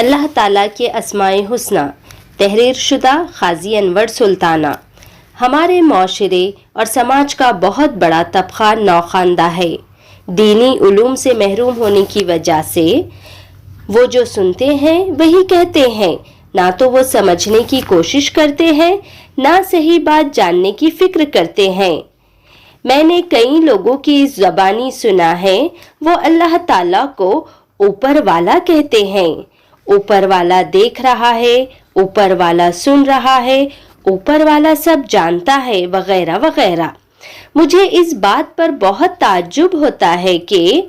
اللہ تعالیٰ کے اسماء حسنہ، تحریر شدہ قاضی انور سلطانہ۔ ہمارے معاشرے اور سماج کا بہت بڑا طبقہ نوخواندہ ہے۔ دینی علوم سے محروم ہونے کی وجہ سے وہ جو سنتے ہیں وہی کہتے ہیں، نہ تو وہ سمجھنے کی کوشش کرتے ہیں، نہ صحیح بات جاننے کی فکر کرتے ہیں۔ میں نے کئی لوگوں کی زبانی سنا ہے، وہ اللہ تعالیٰ کو اوپر والا کہتے ہیں، اوپر والا دیکھ رہا ہے، اوپر والا سن رہا ہے، اوپر والا سب جانتا ہے، وغیرہ وغیرہ۔ مجھے اس بات پر بہت تعجب ہوتا ہے کہ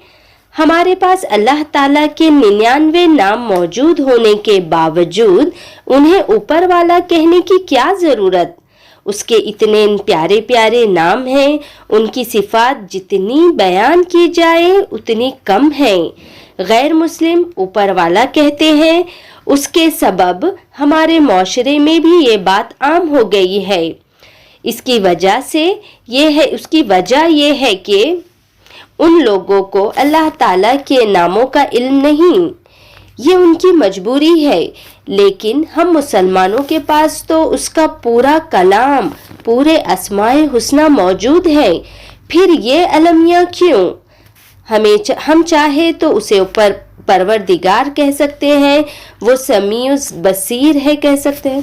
ہمارے پاس اللہ تعالیٰ کے 99 نام موجود ہونے کے باوجود انہیں اوپر والا کہنے کی کیا ضرورت؟ اس کے اتنے پیارے پیارے نام ہیں، ان کی صفات جتنی بیان کی جائے اتنی کم ہیں۔ غیر مسلم اوپر والا کہتے ہیں، اس کے سبب ہمارے معاشرے میں بھی یہ بات عام ہو گئی ہے۔ اس کی وجہ یہ ہے کہ ان لوگوں کو اللہ تعالیٰ کے ناموں کا علم نہیں، یہ ان کی مجبوری ہے، لیکن ہم مسلمانوں کے پاس تو اس کا پورا کلام، پورے اسماء حسنہ موجود ہے، پھر یہ المیہ کیوں؟ ہم چاہے تو اسے اوپر پروردگار کہہ سکتے ہیں، وہ سمیع بصیر ہے کہہ سکتے ہیں،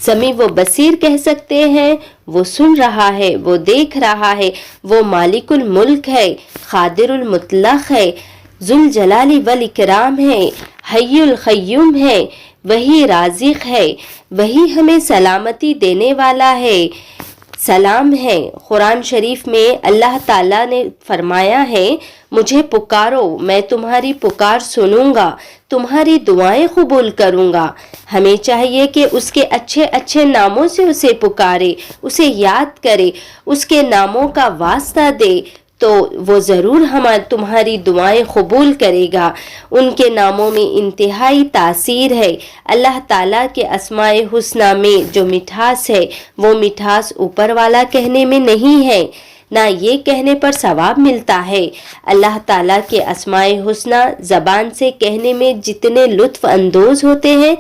سمیع و بصیر کہہ سکتے ہیں، وہ سن رہا ہے، وہ دیکھ رہا ہے، وہ مالک الملک ہے، قادر المطلق ہے، ذوالجلال والاکرام ہے، حی القیوم ہے، وہی رازق ہے، وہی ہمیں سلامتی دینے والا ہے، سلام ہے۔ قرآن شریف میں اللہ تعالیٰ نے فرمایا ہے، مجھے پکارو میں تمہاری پکار سنوں گا، تمہاری دعائیں قبول کروں گا۔ ہمیں چاہیے کہ اس کے اچھے اچھے ناموں سے اسے پکارے، اسے یاد کرے، اس کے ناموں کا واسطہ دے، تو وہ ضرور تمہاری دعائیں قبول کرے گا۔ ان کے ناموں میں انتہائی تاثیر ہے۔ اللہ تعالیٰ کے اسماء حسنہ میں جو مٹھاس ہے، وہ مٹھاس اوپر والا کہنے میں نہیں ہے، نہ یہ کہنے پر ثواب ملتا ہے۔ اللہ تعالیٰ کے اسماء حسنہ زبان سے کہنے میں جتنے لطف اندوز ہوتے ہیں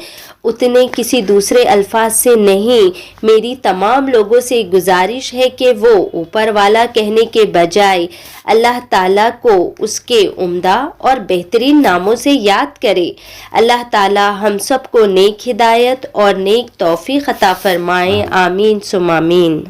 اتنے کسی دوسرے الفاظ سے نہیں۔ میری تمام لوگوں سے گزارش ہے کہ وہ اوپر والا کہنے کے بجائے اللہ تعالیٰ کو اس کے عمدہ اور بہترین ناموں سے یاد کرے۔ اللہ تعالیٰ ہم سب کو نیک ہدایت اور نیک توفیق عطا فرمائے، آمین ثم آمین۔